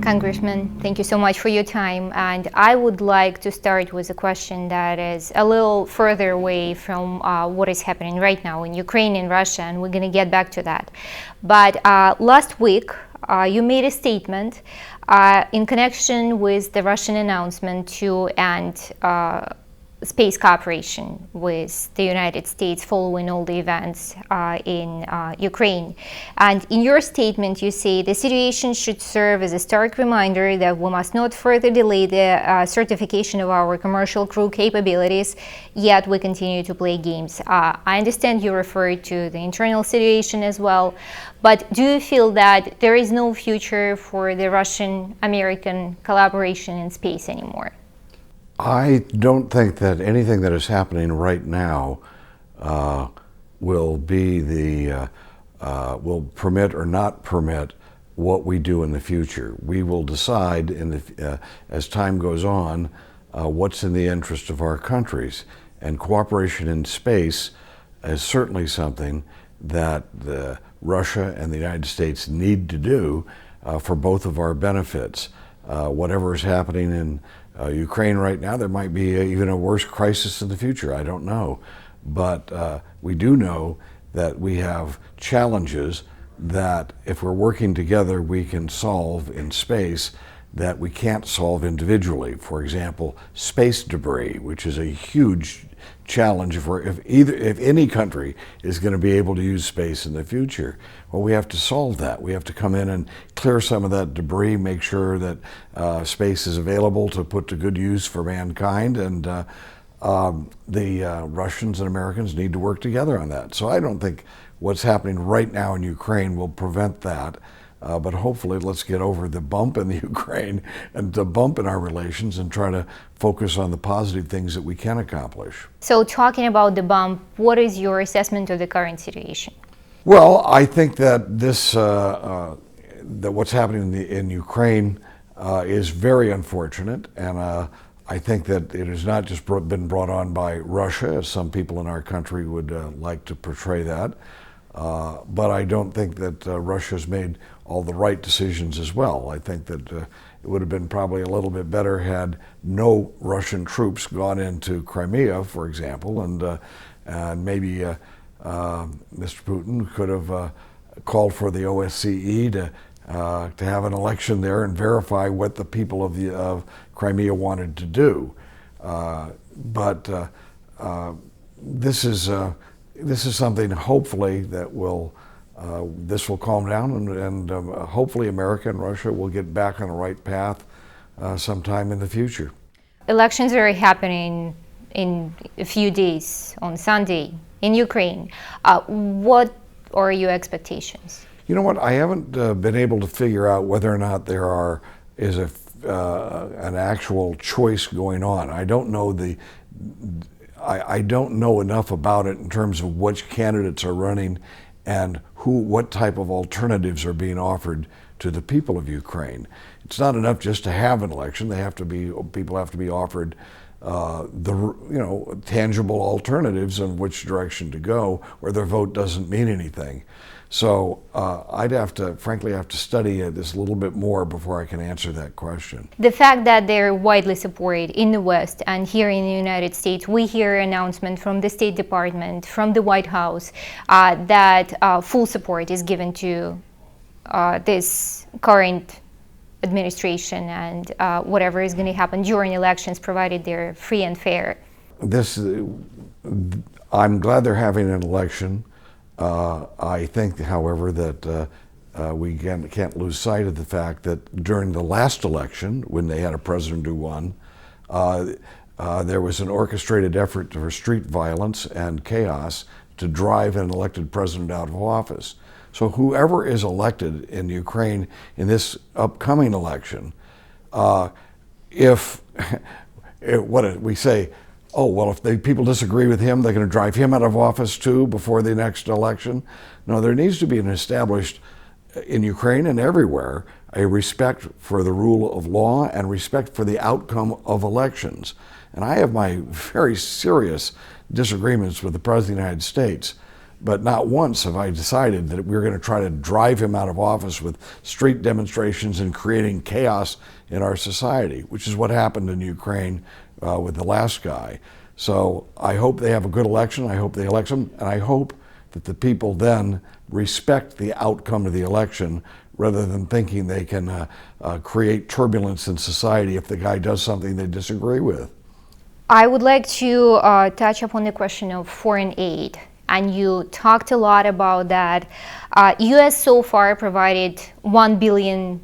Congressman, thank you so much for your time. And I would like to start with a question that is a little further away from what is happening right now in Ukraine and Russia, and we're going to get back to that. But last week, you made a statement in connection with the Russian announcement to end space cooperation with the United States following all the events in Ukraine. And in your statement, you say the situation should serve as a stark reminder that we must not further delay the certification of our commercial crew capabilities, yet we continue to play games. I understand you referred to the internal situation as well, but do you feel that there is no future for the Russian-American collaboration in space anymore? I don't think that anything that is happening right now will permit or not permit what we do in the future. We will decide as time goes on what's in the interest of our countries. And cooperation in space is certainly something that Russia and the United States need to do for both of our benefits. Whatever is happening in Ukraine right now, there might be even a worse crisis in the future. I don't know. But we do know that we have challenges that if we're working together, we can solve in space that we can't solve individually. For example, space debris, which is a huge challenge if any country is going to be able to use space in the future. Well, we have to solve that. We have to come in and clear some of that debris, make sure that space is available to put to good use for mankind, and the Russians and Americans need to work together on that. So I don't think what's happening right now in Ukraine will prevent that. But hopefully let's get over the bump in the Ukraine and the bump in our relations and try to focus on the positive things that we can accomplish. So talking about the bump, what is your assessment of the current situation? Well, I think that that what's happening in Ukraine is very unfortunate, and I think that it has not just been brought on by Russia, as some people in our country would like to portray that. But I don't think that Russia's made all the right decisions as well. I think that it would have been probably a little bit better had no Russian troops gone into Crimea, for example, and maybe Mr. Putin could have called for the OSCE to have an election there and verify what the people of Crimea wanted to do. But this is something hopefully that this will calm down, and hopefully America and Russia will get back on the right path sometime in the future. Elections are happening in a few days on Sunday in Ukraine. What are your expectations? You know what? I haven't been able to figure out whether or not there is an actual choice going on. I don't know I don't know enough about it in terms of which candidates are running and what type of alternatives are being offered to the people of Ukraine. It's not enough just to have an election. People have to be offered tangible alternatives in which direction to go, where their vote doesn't mean anything. So I'd frankly have to study this a little bit more before I can answer that question. The fact that they're widely supported in the West and here in the United States, we hear an announcement from the State Department, from the White House, that full support is given to this current administration and whatever is going to happen during elections, provided they're free and fair. I'm glad they're having an election. I think, however, that we can't lose sight of the fact that during the last election, when they had a president who won, there was an orchestrated effort for street violence and chaos to drive an elected president out of office. So whoever is elected in Ukraine in this upcoming election, if people disagree with him, they're going to drive him out of office too before the next election. No, there needs to be an established, in Ukraine and everywhere, a respect for the rule of law and respect for the outcome of elections. And I have my very serious disagreements with the President of the United States But not once have I decided that we're going to try to drive him out of office with street demonstrations and creating chaos in our society, which is what happened in Ukraine with the last guy. So I hope they have a good election. I hope they elect him, and I hope that the people then respect the outcome of the election rather than thinking they can create turbulence in society if the guy does something they disagree with. I would like to touch upon the question of foreign aid. And you talked a lot about that. U.S. so far provided $1 billion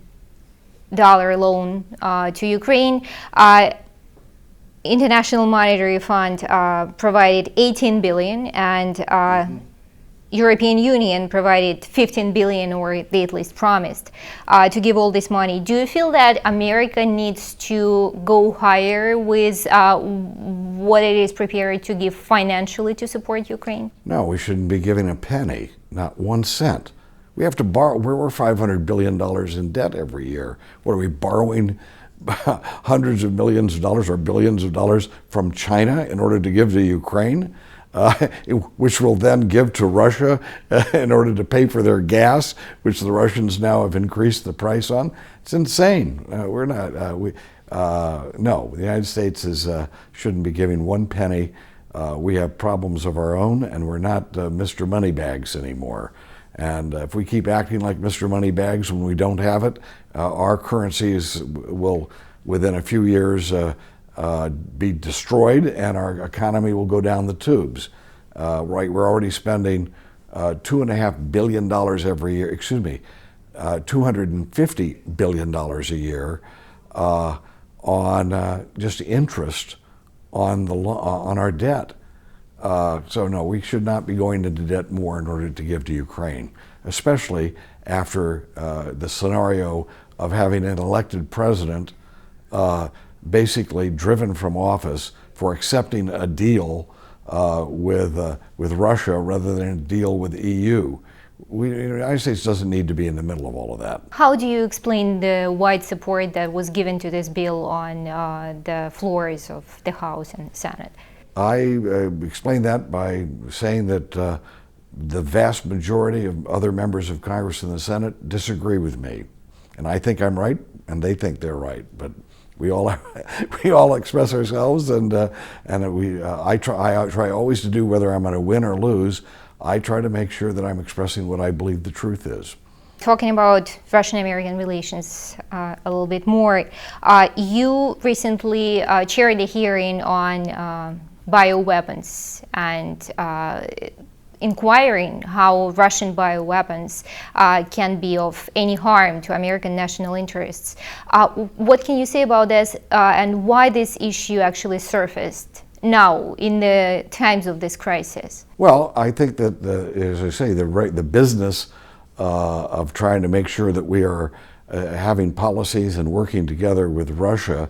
loan to Ukraine. International Monetary Fund provided $18 billion, and European Union provided $15 billion, or they at least promised to give all this money. Do you feel that America needs to go higher with what it is prepared to give financially to support Ukraine? No, we shouldn't be giving a penny, not 1 cent. We have to borrow. We're $500 billion in debt every year. What are we borrowing? Hundreds of millions of dollars or billions of dollars from China in order to give to Ukraine? Which will then give to Russia in order to pay for their gas, which the Russians now have increased the price on. It's insane. We're not. No, the United States shouldn't be giving 1 penny. We have problems of our own, and we're not Mr. Moneybags anymore. And if we keep acting like Mr. Moneybags when we don't have it, our currencies will, within a few years, be destroyed, and our economy will go down the tubes. Right, we're already spending $2.5 billion every year. Excuse me, $250 billion a year on just interest on our debt. So no, we should not be going into debt more in order to give to Ukraine, especially after the scenario of having an elected president basically driven from office for accepting a deal with Russia rather than a deal with the EU. The United States doesn't need to be in the middle of all of that. How do you explain the wide support that was given to this bill on the floors of the House and Senate? I explain that by saying that the vast majority of other members of Congress and the Senate disagree with me. And I think I'm right, and they think they're right. But we all express ourselves, and I try always to do, whether I'm going to win or lose, I try to make sure that I'm expressing what I believe the truth is. Talking about Russian-American relations a little bit more, you recently chaired a hearing on bioweapons and inquiring how Russian bioweapons can be of any harm to American national interests. What can you say about this and why this issue actually surfaced now in the times of this crisis? Well, I think that, as I say, the business of trying to make sure that we are having policies and working together with Russia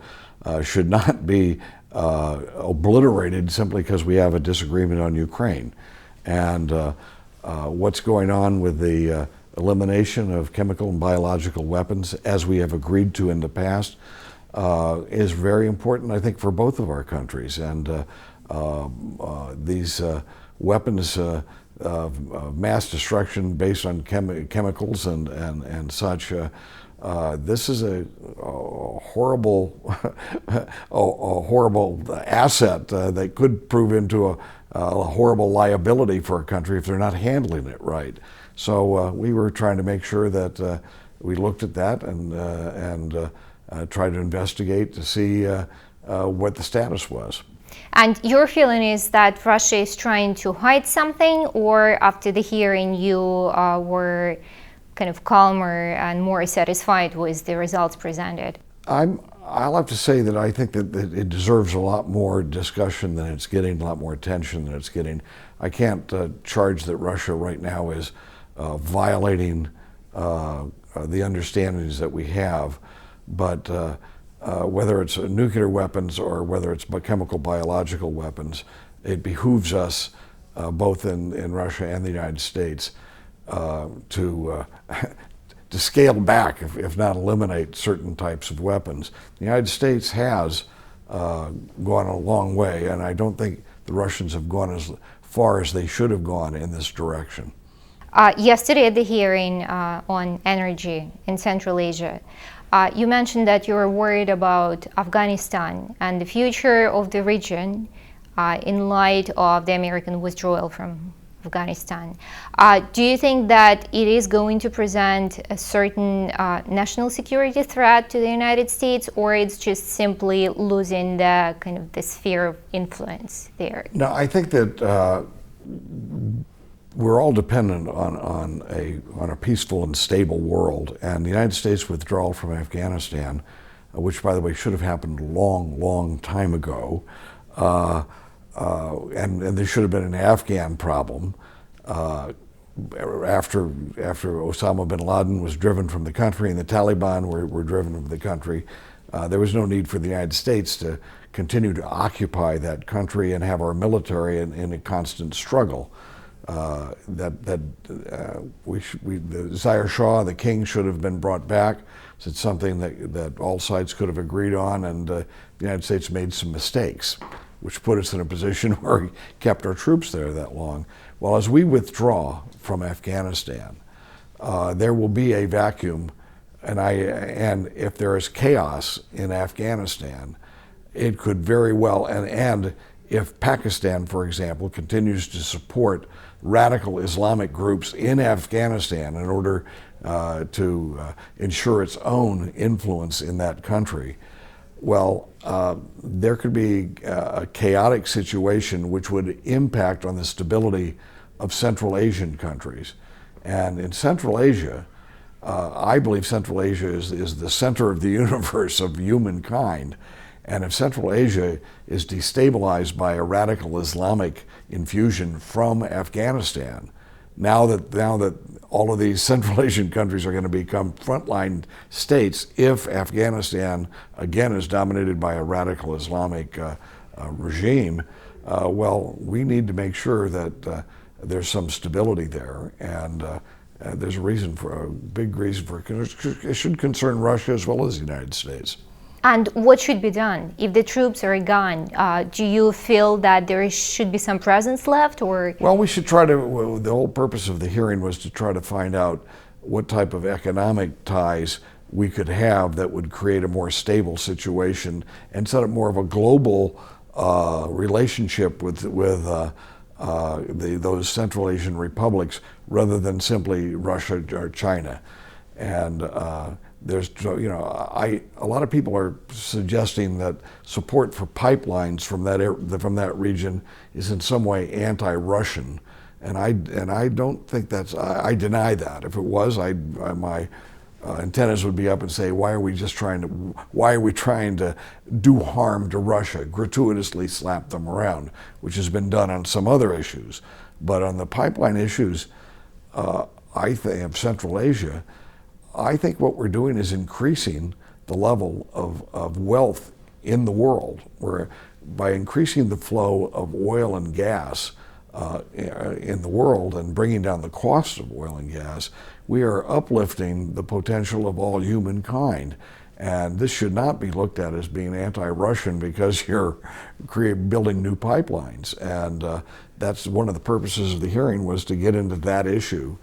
should not be obliterated simply because we have a disagreement on Ukraine. And what's going on with the elimination of chemical and biological weapons, as we have agreed to in the past, is very important, I think, for both of our countries. And these weapons of mass destruction based on chemicals and such, this is a horrible, a horrible asset that could prove into a horrible liability for a country if they're not handling it right. So we were trying to make sure that we looked at that and tried to investigate to see what the status was. And your feeling is that Russia is trying to hide something, or after the hearing you were kind of calmer and more satisfied with the results presented? I'll have to say that I think that it deserves a lot more discussion than it's getting, a lot more attention than it's getting. I can't charge that Russia right now is violating the understandings that we have, but whether it's nuclear weapons or whether it's chemical biological weapons, it behooves us both in Russia and the United States to scale back, if not eliminate, certain types of weapons. The United States has gone a long way, and I don't think the Russians have gone as far as they should have gone in this direction. Yesterday at the hearing on energy in Central Asia, you mentioned that you were worried about Afghanistan and the future of the region in light of the American withdrawal from Afghanistan. Do you think that it is going to present a certain national security threat to the United States, or it's just simply losing the kind of the sphere of influence there? No, I think that we're all dependent on a peaceful and stable world, and the United States withdrawal from Afghanistan, which by the way should have happened a long time ago, and there should have been an Afghan problem after Osama bin Laden was driven from the country and the Taliban were driven from the country. There was no need for the United States to continue to occupy that country and have our military in a constant struggle. The Zaire Shah, the king, should have been brought back. It's something that all sides could have agreed on, and the United States made some mistakes, which put us in a position where we kept our troops there that long. Well, as we withdraw from Afghanistan, there will be a vacuum, and if there is chaos in Afghanistan, it could very well, and if Pakistan, for example, continues to support radical Islamic groups in Afghanistan in order to ensure its own influence in that country, well, there could be a chaotic situation which would impact on the stability of Central Asian countries. And in Central Asia, I believe Central Asia is the center of the universe of humankind. And if Central Asia is destabilized by a radical Islamic infusion from Afghanistan, now that all of these Central Asian countries are going to become frontline states, if Afghanistan again is dominated by a radical Islamic regime, well, we need to make sure that there's some stability there, and there's a big reason for it. It should concern Russia as well as the United States. And what should be done if the troops are gone? Do you feel that there should be some presence left, or? Well, we should try to. The whole purpose of the hearing was to try to find out what type of economic ties we could have that would create a more stable situation and set up more of a global relationship with those Central Asian republics rather than simply Russia or China. And a lot of people are suggesting that support for pipelines from that region is in some way anti-Russian, and I don't think I deny that. If it was, my antennas would be up and say, why are we trying to do harm to Russia, gratuitously slap them around, which has been done on some other issues, but on the pipeline issues, I think of Central Asia. I think what we're doing is increasing the level of wealth in the world, where by increasing the flow of oil and gas in the world and bringing down the cost of oil and gas, we are uplifting the potential of all humankind. And this should not be looked at as being anti-Russian because you're building new pipelines. And that's one of the purposes of the hearing, was to get into that issue,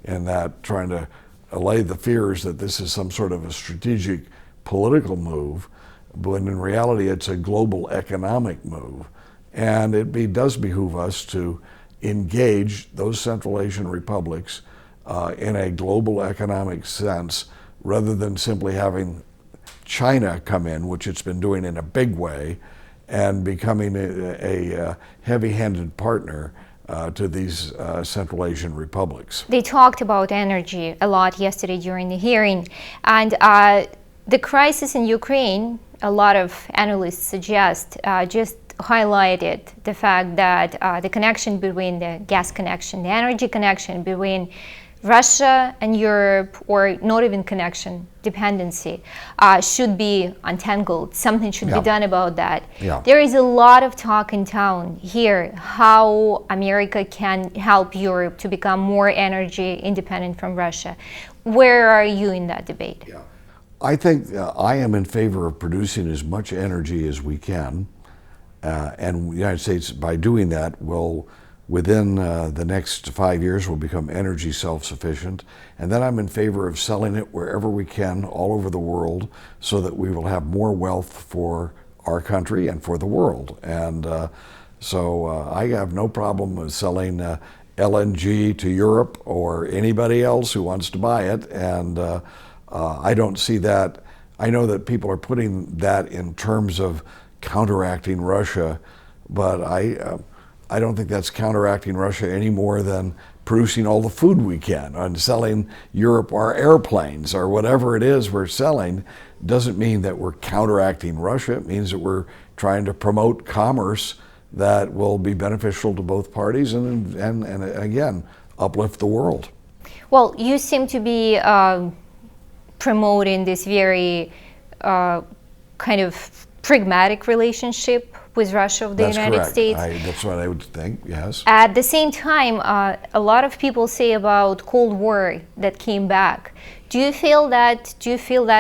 and that trying to allay the fears that this is some sort of a strategic political move, but in reality it's a global economic move. And it does behoove us to engage those Central Asian republics in a global economic sense, rather than simply having China come in, which it's been doing in a big way, and becoming a heavy-handed partner to these Central Asian republics. They talked about energy a lot yesterday during the hearing, and the crisis in Ukraine, a lot of analysts suggest, just highlighted the fact that the connection between the gas connection, the energy connection between Russia and Europe, or not even connection, dependency, should be untangled. Something should be done about that. There is a lot of talk in town here how America can help Europe to become more energy independent from Russia. Where are you in that debate? I think I am in favor of producing as much energy as we can, and the United States, by doing that, will within the next 5 years we'll become energy self-sufficient, and then I'm in favor of selling it wherever we can all over the world so that we will have more wealth for our country and for the world. And so I have no problem with selling LNG to Europe or anybody else who wants to buy it, and I don't see that. I know that people are putting that in terms of counteracting Russia, but I don't think that's counteracting Russia any more than producing all the food we can and selling Europe our airplanes or whatever it is we're selling. Doesn't mean that we're counteracting Russia. It means that we're trying to promote commerce that will be beneficial to both parties and again, uplift the world. Well, you seem to be promoting this very kind of pragmatic relationship with Russia of the That's United correct. States. That's what I would think, yes. At the same time, a lot of people say about Cold War that came back. Do you feel that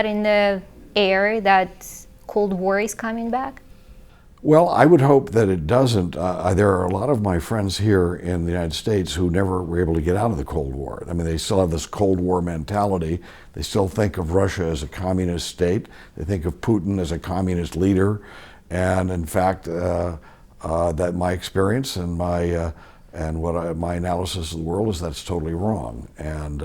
in the air that Cold War is coming back? Well, I would hope that it doesn't. There are a lot of my friends here in the United States who never were able to get out of the Cold War. I mean, they still have this Cold War mentality. They still think of Russia as a communist state. They think of Putin as a communist leader. And in fact, that my experience and my analysis of the world is that's totally wrong. And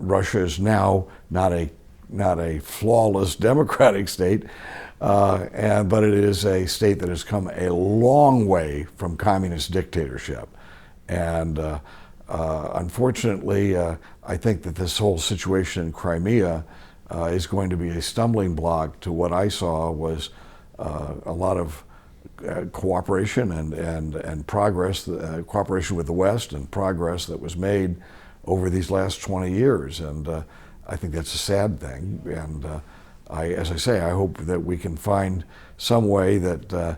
Russia is now not a flawless democratic state, but it is a state that has come a long way from communist dictatorship. And unfortunately, I think that this whole situation in Crimea is going to be a stumbling block to what I saw was a lot of cooperation and progress, cooperation with the West and progress that was made over these last 20 years. And I think that's a sad thing. And as I say, I hope that we can find some way that the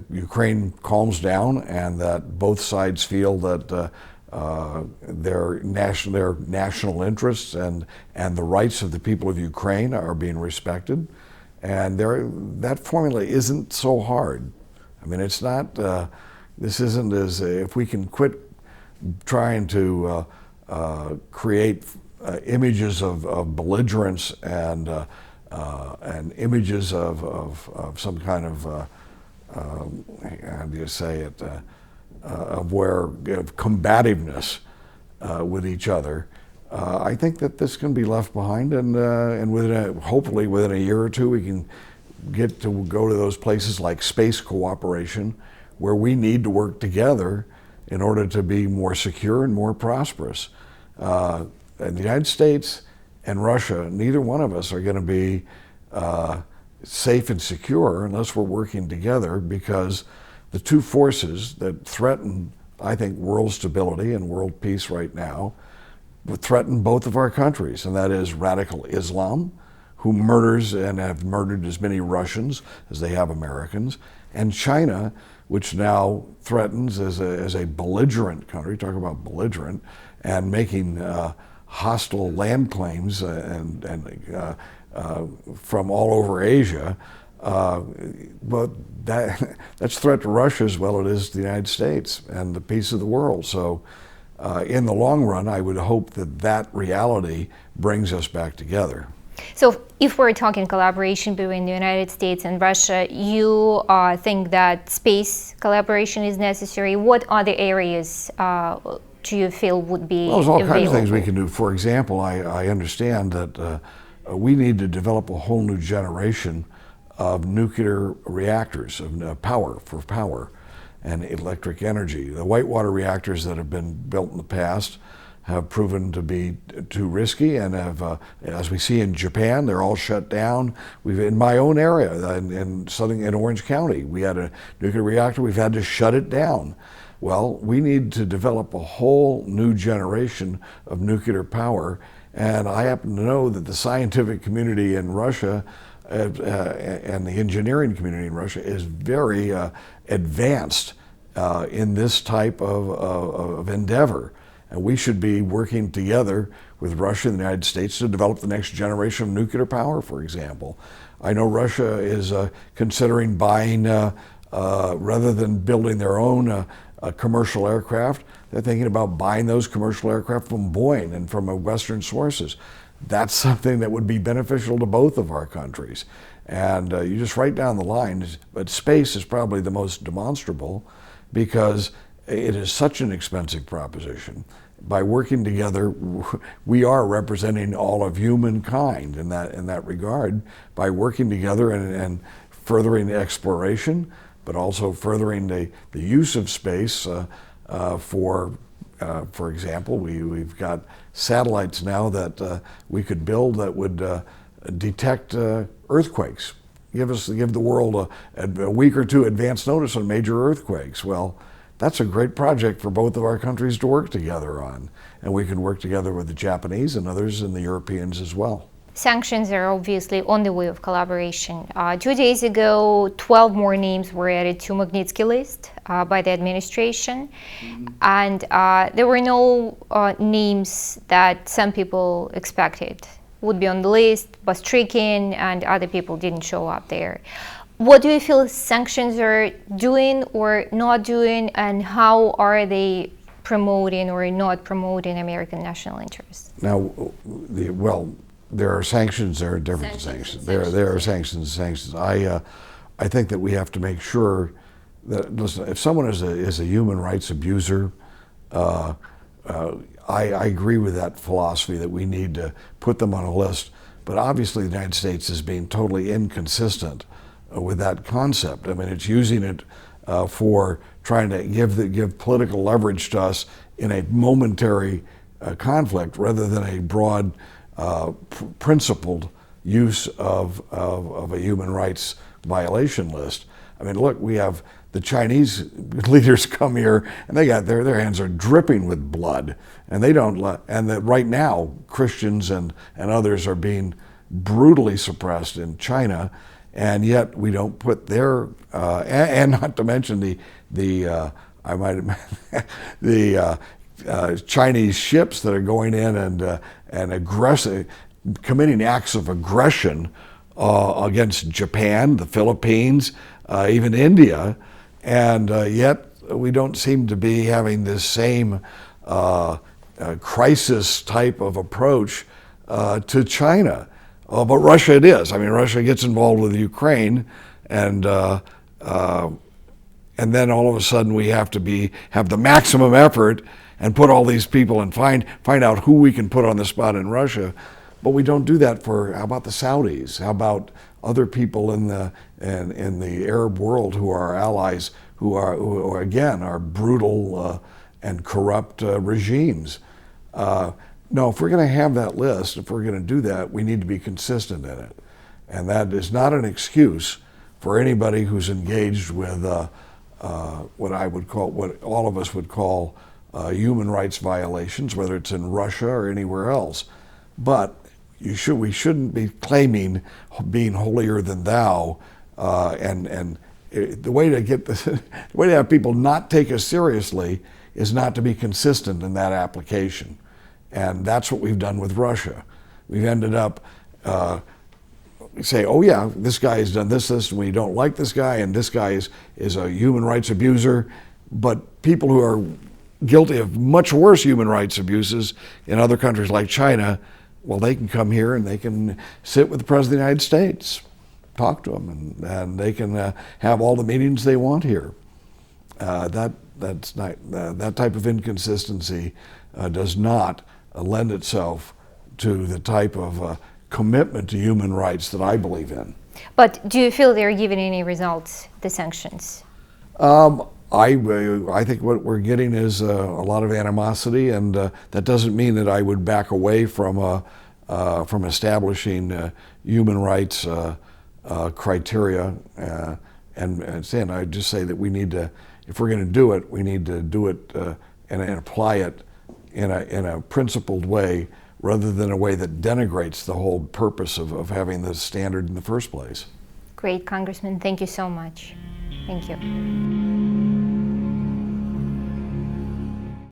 Ukraine calms down and that both sides feel that their national interests and the rights of the people of Ukraine are being respected. And that formula isn't so hard. I mean, it's not, this isn't as, if we can quit trying to create images of belligerence and images of some kind of, how do you say it, of combativeness with each other. I think that this can be left behind, and hopefully within a year or two we can get to go to those places like space cooperation, where we need to work together in order to be more secure and more prosperous. In the United States and Russia, neither one of us are going to be safe and secure unless we're working together, because the two forces that threaten, I think, world stability and world peace right now would threaten both of our countries, and that is radical Islam, who murders and have murdered as many Russians as they have Americans, and China, which now threatens as a belligerent country, talk about belligerent, and making hostile land claims from all over Asia. But that's a threat to Russia as well as it is to the United States and the peace of the world. So in the long run, I would hope that reality brings us back together. So if we're talking collaboration between the United States and Russia, you think that space collaboration is necessary? What other areas do you feel would be Well, there's all available? kinds of things we can do. For example, I understand that we need to develop a whole new generation of nuclear reactors, of power and electric energy. The whitewater reactors that have been built in the past have proven to be too risky, and have, as we see in Japan, they're all shut down. In my own area, in Orange County, we had a nuclear reactor. We've had to shut it down. Well, we need to develop a whole new generation of nuclear power, and I happen to know that the scientific community in Russia and the engineering community in Russia is very advanced in this type of endeavor. And we should be working together with Russia and the United States to develop the next generation of nuclear power, for example. I know Russia is considering buying Rather than building their own commercial aircraft, they're thinking about buying those commercial aircraft from Boeing and from Western sources. That's something that would be beneficial to both of our countries. And you just write down the line, but space is probably the most demonstrable because it is such an expensive proposition. By working together, we are representing all of humankind in that regard by working together and furthering exploration, but also furthering the use of space for example, we've got satellites now that we could build that would detect earthquakes. Give the world a week or two advance notice on major earthquakes. Well, that's a great project for both of our countries to work together on. And we can work together with the Japanese and others and the Europeans as well. Sanctions are obviously on the way of collaboration. 2 days ago, 12 more names were added to Magnitsky list by the administration. And there were no names that some people expected would be on the list. Bastrikin and other people didn't show up there. What do you feel sanctions are doing or not doing, and how are they promoting or not promoting American national interests? Now, there are sanctions, there are different sanctions. There are sanctions and sanctions. I think that we have to make sure that, listen, if someone is a human rights abuser, I agree with that philosophy that we need to put them on a list. But obviously the United States is being totally inconsistent with that concept. I mean, it's using it for trying to give political leverage to us in a momentary conflict rather than a broad, principled use of a human rights violation list. I mean, look, we have the Chinese leaders come here and they got their hands are dripping with blood, and they don't and that right now Christians and others are being brutally suppressed in China, and yet we don't put their and not to mention the Chinese ships that are going in and aggressive, committing acts of aggression against Japan, the Philippines, even India, and yet we don't seem to be having this same crisis type of approach to China. But Russia it is. I mean, Russia gets involved with Ukraine, and then all of a sudden we have to have the maximum effort and put all these people and find out who we can put on the spot in Russia. But we don't do that for, how about the Saudis? How about other people in the Arab world who are our allies, who again are brutal and corrupt regimes? No, if we're going to have that list, if we're going to do that, we need to be consistent in it. And that is not an excuse for anybody who's engaged with what all of us would call human rights violations, whether it's in Russia or anywhere else. But we shouldn't be claiming being holier than thou, and the way to get the way to have people not take us seriously is not to be consistent in that application. And that's what we've done with Russia. We've ended up say, oh yeah, this guy has done this, and we don't like this guy, and this guy is a human rights abuser. But people who are guilty of much worse human rights abuses in other countries like China, well, they can come here and they can sit with the President of the United States, talk to him, and they can have all the meetings they want here. That type of inconsistency does not lend itself to the type of commitment to human rights that I believe in. But do you feel they're giving any results, the sanctions? I think what we're getting is a lot of animosity, and that doesn't mean that I would back away from establishing human rights criteria. And saying, I just say that we need to, if we're going to do it, we need to do it and apply it in a principled way, rather than a way that denigrates the whole purpose of having this standard in the first place. Great, Congressman. Thank you so much. Thank you.